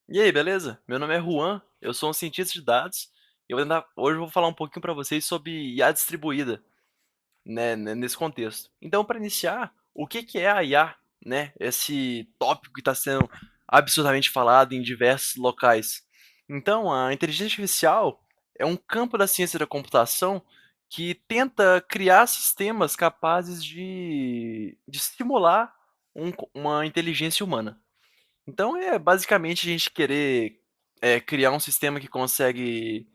E aí, beleza? Meu nome é Juan, eu sou um cientista de dados e hoje eu vou falar um pouquinho para vocês sobre IA distribuída, nesse contexto. Então, para iniciar, o que que é a IA, né? Esse tópico que está sendo absurdamente falado em diversos locais. Então, a inteligência artificial é um campo da ciência da computação que tenta criar sistemas capazes de simular uma inteligência humana. Então é basicamente a gente querer, criar um sistema que consegue,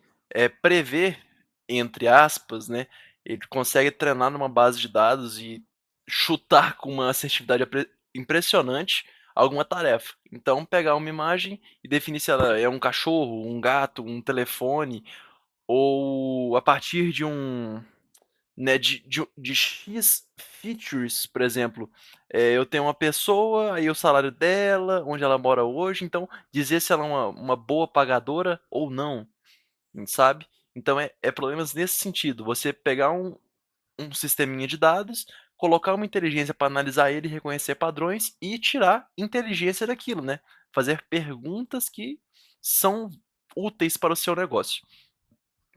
prever, entre aspas, né, ele consegue treinar numa base de dados e chutar com uma assertividade impressionante alguma tarefa. Então pegar uma imagem e definir se ela é um cachorro, um gato, um telefone, ou a partir de um né, de X features, por exemplo, eu tenho uma pessoa, aí o salário dela, onde ela mora hoje, então dizer se ela é uma boa pagadora ou não, sabe. Então é problemas nesse sentido, você pegar um sisteminha de dados, colocar uma inteligência para analisar ele, reconhecer padrões e tirar inteligência daquilo, né, fazer perguntas que são úteis para o seu negócio.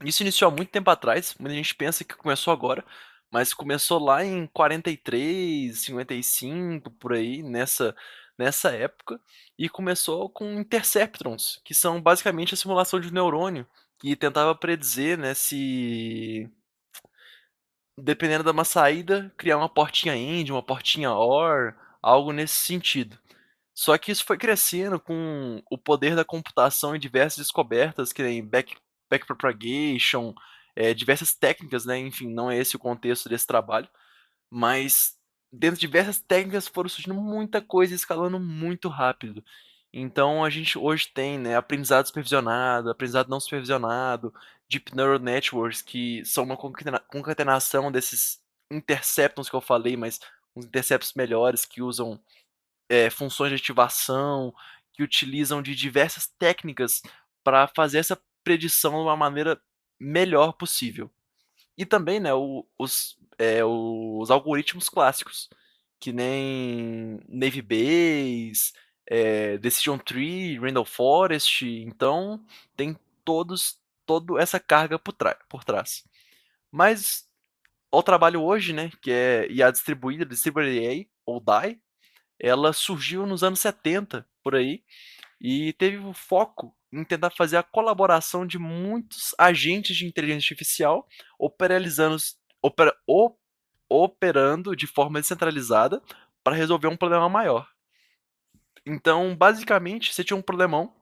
Isso iniciou há muito tempo atrás, muita gente pensa que começou agora, mas começou lá em 43, 55, por aí, nessa época, e começou com interceptrons, que são basicamente a simulação de um neurônio, que tentava predizer, né, se dependendo de uma saída, criar uma portinha AND, uma portinha OR, algo nesse sentido. Só que isso foi crescendo com o poder da computação e diversas descobertas, que nem backpropagation, diversas técnicas, né, enfim, não é esse o contexto desse trabalho, mas dentro de diversas técnicas foram surgindo muita coisa, escalando muito rápido. Então a gente hoje tem, né, aprendizado supervisionado, aprendizado não supervisionado, deep neural networks, que são uma concatenação desses interceptons que eu falei, mas uns interceptos melhores que usam funções de ativação, que utilizam de diversas técnicas para fazer essa predição de uma maneira melhor possível. E também, né, os algoritmos clássicos, que nem Navy Bayes, Decision Tree, Randall Forest, então tem toda essa carga por trás. Mas o trabalho hoje, né, que é IA distribuída, Distributed AI, ou DAI, ela surgiu nos anos 70 por aí, e teve o foco em tentar fazer a colaboração de muitos agentes de inteligência artificial operalizando opera o operando de forma descentralizada para resolver um problema maior. Então, basicamente, você tinha um problemão,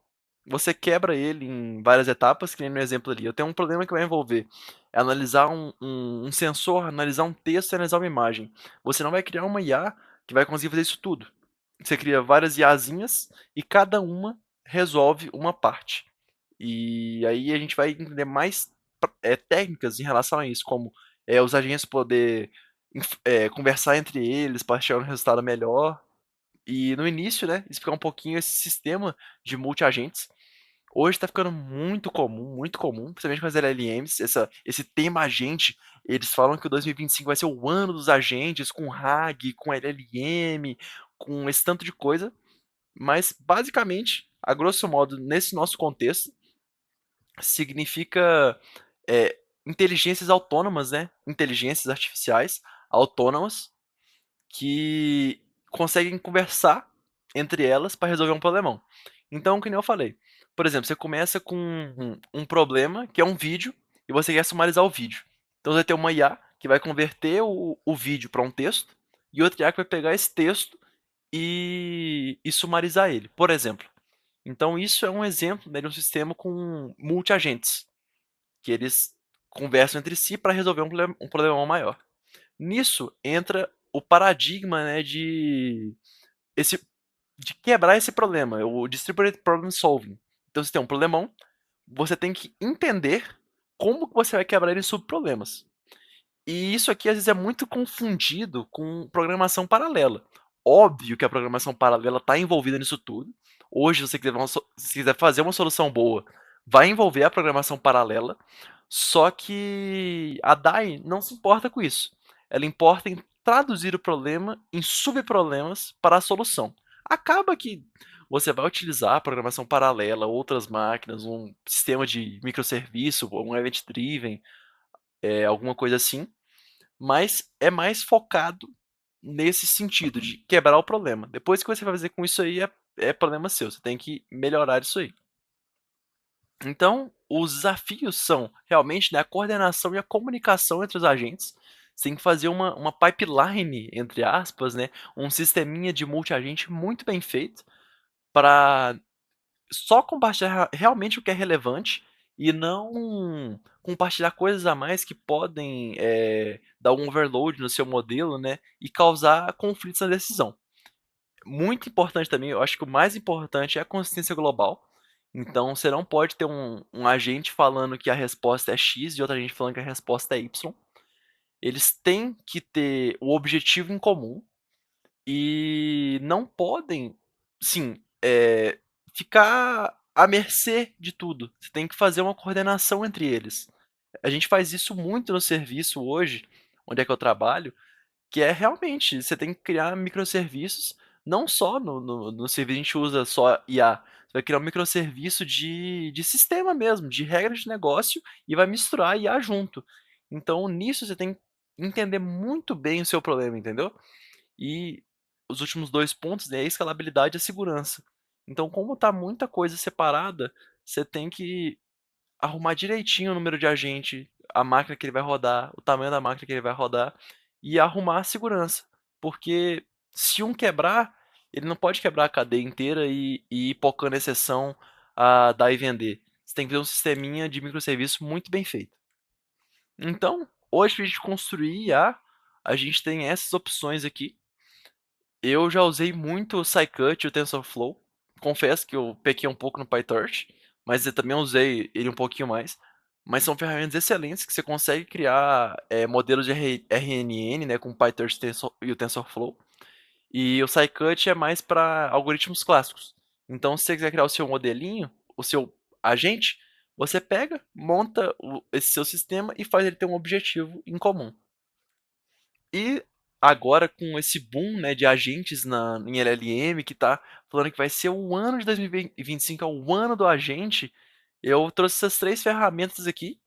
você quebra ele em várias etapas, que nem no exemplo ali. Eu tenho um problema que vai envolver analisar um sensor, analisar um texto e analisar uma imagem. Você não vai criar uma IA que vai conseguir fazer isso tudo. Você cria várias IAzinhas e cada uma resolve uma parte. E aí a gente vai entender mais técnicas em relação a isso, como os agentes poder conversar entre eles para chegar a um resultado melhor. E no início, né, explicar um pouquinho esse sistema de multi-agentes. Hoje está ficando muito comum, principalmente com as LLMs, esse tema agente. Eles falam que o 2025 vai ser o ano dos agentes, com RAG, com LLM, com esse tanto de coisa. Mas, basicamente, a grosso modo, nesse nosso contexto, significa inteligências autônomas, né? Inteligências artificiais autônomas que conseguem conversar entre elas para resolver um problemão. Então, que nem eu falei, por exemplo, você começa com um problema que é um vídeo e você quer sumarizar o vídeo. Então, você vai ter uma IA que vai converter o vídeo para um texto e outra IA que vai pegar esse texto e sumarizar ele, por exemplo. Então, isso é um exemplo, né, de um sistema com multi-agentes, que eles conversam entre si para resolver um problemão maior. Nisso entra o paradigma, né, esse, de quebrar esse problema, o Distributed Problem Solving. Então, você tem um problemão, você tem que entender como que você vai quebrar ele em subproblemas. E isso aqui às vezes é muito confundido com programação paralela. Óbvio que a programação paralela está envolvida nisso tudo. Hoje, se quiser fazer uma solução boa, vai envolver a programação paralela. Só que a DAI não se importa com isso. Ela importa em traduzir o problema em subproblemas para a solução. Acaba que você vai utilizar a programação paralela, outras máquinas, um sistema de microserviço, ou um event driven, alguma coisa assim, mas é mais focado nesse sentido de quebrar o problema. Depois que você vai fazer com isso aí é problema seu, você tem que melhorar isso aí. Então, os desafios são realmente, né, a coordenação e a comunicação entre os agentes. Você tem que fazer uma pipeline, entre aspas, né, um sisteminha de multi-agente muito bem feito para só compartilhar realmente o que é relevante e não compartilhar coisas a mais que podem, dar um overload no seu modelo, né, e causar conflitos na decisão. Muito importante também, eu acho que o mais importante é a consistência global. Então você não pode ter um agente falando que a resposta é X e outra agente falando que a resposta é Y. Eles têm que ter o objetivo em comum e não podem, sim, ficar à mercê de tudo. Você tem que fazer uma coordenação entre eles. A gente faz isso muito no serviço hoje, onde é que eu trabalho, que é realmente, você tem que criar microserviços, não só no serviço a gente usa só IA, você vai criar um microserviço de sistema mesmo, de regra de negócio, e vai misturar IA junto. Então nisso você tem que entender muito bem o seu problema, entendeu? E os últimos 2 pontos, né, é a escalabilidade e a segurança. Então como tá muita coisa separada, você tem que arrumar direitinho o número de agente, a máquina que ele vai rodar, o tamanho da máquina que ele vai rodar e arrumar a segurança. Porque se um quebrar, ele não pode quebrar a cadeia inteira e ir pocando exceção a dar e vender. Você tem que ter um sisteminha de microserviço muito bem feito. Então, hoje pra gente construir IA, a gente tem essas opções aqui. Eu já usei muito o Scikit e o TensorFlow. Confesso que eu pequei um pouco no PyTorch, mas eu também usei ele um pouquinho mais. Mas são ferramentas excelentes que você consegue criar modelos de RNN, né, com o PyTorch e o TensorFlow. E o Scikit é mais para algoritmos clássicos. Então, se você quiser criar o seu modelinho, o seu agente, você pega, monta esse seu sistema e faz ele ter um objetivo em comum. E agora com esse boom, né, de agentes em LLM que tá falando que vai ser o ano de 2025 é o ano do agente, eu trouxe essas 3 ferramentas aqui,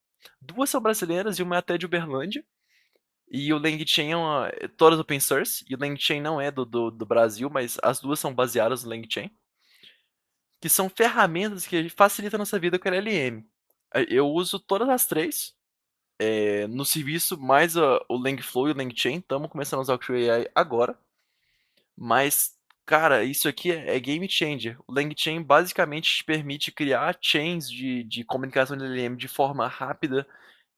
2 são brasileiras e uma é até de Uberlândia, e o LangChain todas open source, e o LangChain não é do Brasil, mas as 2 são baseadas no LangChain, que são ferramentas que facilitam a nossa vida com LLM. Eu uso todas as 3 no serviço, mais o Langflow e o LangChain, estamos começando a usar o QAI agora, mas, cara, isso aqui é game changer. O LangChain basicamente te permite criar chains de comunicação de LLM de forma rápida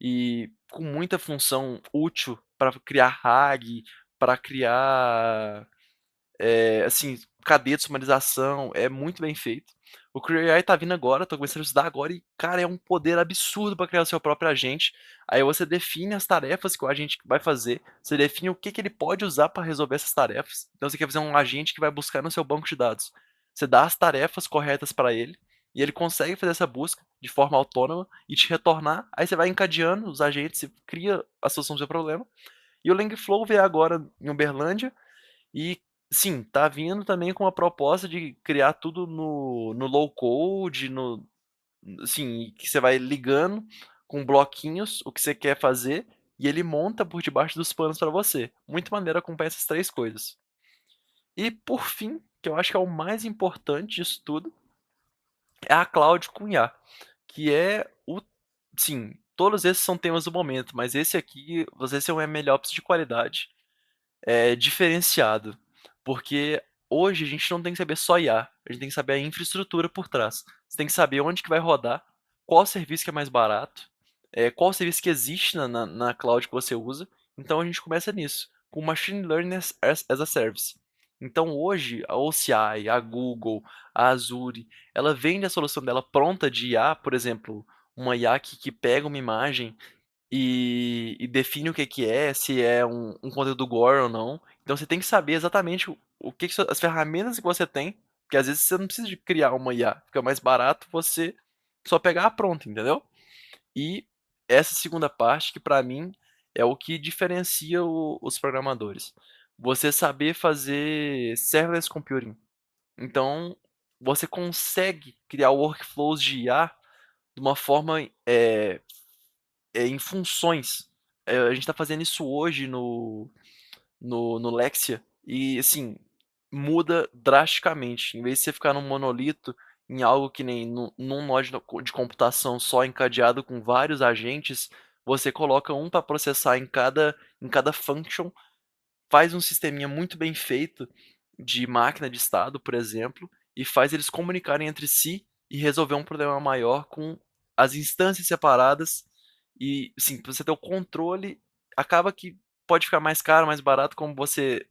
e com muita função útil para criar RAG, para criar assim, cadeia de sumarização, é muito bem feito. O CrewAI tá vindo agora, tô começando a estudar agora e, cara, é um poder absurdo para criar o seu próprio agente. Aí você define as tarefas que o agente vai fazer, você define o que que ele pode usar para resolver essas tarefas. Então você quer fazer um agente que vai buscar no seu banco de dados. Você dá as tarefas corretas para ele e ele consegue fazer essa busca de forma autônoma e te retornar. Aí você vai encadeando os agentes e cria a solução do seu problema. E o Langflow veio agora em Uberlândia e sim, tá vindo também com a proposta de criar tudo no low code, assim, que você vai ligando com bloquinhos o que você quer fazer e ele monta por debaixo dos panos para você. Muito maneiro acompanhar essas 3 coisas. E por fim, que eu acho que é o mais importante disso tudo, é a cloud com IA, que é o sim, todos esses são temas do momento, mas esse aqui, você ser um MLOps de qualidade diferenciado, porque hoje a gente não tem que saber só IA, a gente tem que saber a infraestrutura por trás. Você tem que saber onde que vai rodar, qual serviço que é mais barato, qual serviço que existe na cloud que você usa. Então a gente começa nisso, com Machine Learning as a Service. Então hoje a OCI, a Google, a Azure, ela vende a solução dela pronta de IA, por exemplo, uma IA que pega uma imagem e define o que que é, se é um conteúdo gore ou não. Então você tem que saber exatamente o que que as ferramentas que você tem, porque às vezes você não precisa de criar uma IA, fica mais barato você só pegar a pronta, entendeu? E essa segunda parte que para mim é o que diferencia os programadores. Você saber fazer serverless computing. Então, você consegue criar workflows de IA de uma forma, em funções. A gente está fazendo isso hoje no Lexia e, assim, muda drasticamente. Em vez de você ficar num monolito, em algo que nem num nó de computação só encadeado com vários agentes, você coloca um para processar em cada function, faz um sisteminha muito bem feito de máquina de estado, por exemplo, e faz eles comunicarem entre si e resolver um problema maior com as instâncias separadas e, assim, pra você ter o controle, acaba que pode ficar mais caro, mais barato, como você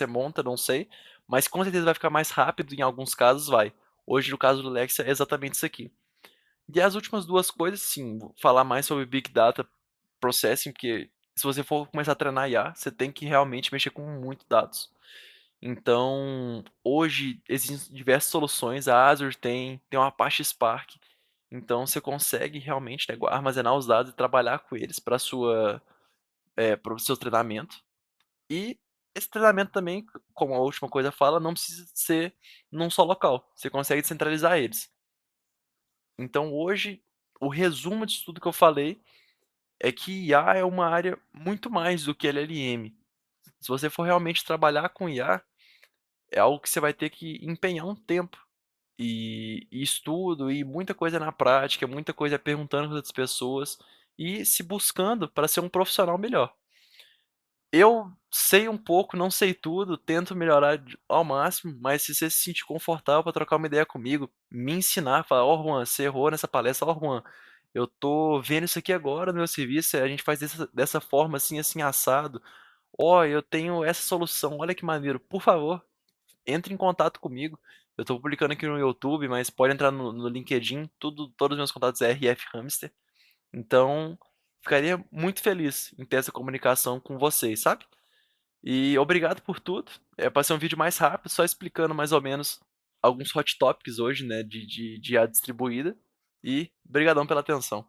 monta, não sei, mas com certeza vai ficar mais rápido, em alguns casos vai. Hoje, no caso do Lexia, é exatamente isso aqui. E as últimas 2 coisas, sim, vou falar mais sobre Big Data Processing, porque se você for começar a treinar IA, você tem que realmente mexer com muito dados. Então, hoje existem diversas soluções, a Azure tem uma Apache Spark, então você consegue realmente, né, armazenar os dados e trabalhar com eles para o seu treinamento. E esse treinamento também, como a última coisa fala, não precisa ser num só local, você consegue descentralizar eles. Então hoje, o resumo disso tudo que eu falei é que IA é uma área muito mais do que LLM. Se você for realmente trabalhar com IA, é algo que você vai ter que empenhar um tempo e estudo e muita coisa na prática, muita coisa perguntando para outras pessoas e se buscando para ser um profissional melhor. Eu sei um pouco, não sei tudo, tento melhorar ao máximo, mas se você se sentir confortável para trocar uma ideia comigo, me ensinar, falar: "Ó, Juan, você errou nessa palestra. Ó, Juan, eu tô vendo isso aqui agora no meu serviço, a gente faz dessa forma, assim, assim, assado. Ó, eu tenho essa solução, olha que maneiro". Por favor, entre em contato comigo. Eu tô publicando aqui no YouTube, mas pode entrar no LinkedIn, todos os meus contatos é RF Hamster. Então, ficaria muito feliz em ter essa comunicação com vocês, sabe? E obrigado por tudo. Pra ser um vídeo mais rápido, só explicando mais ou menos alguns hot topics hoje, né, de IA distribuída. E brigadão pela atenção.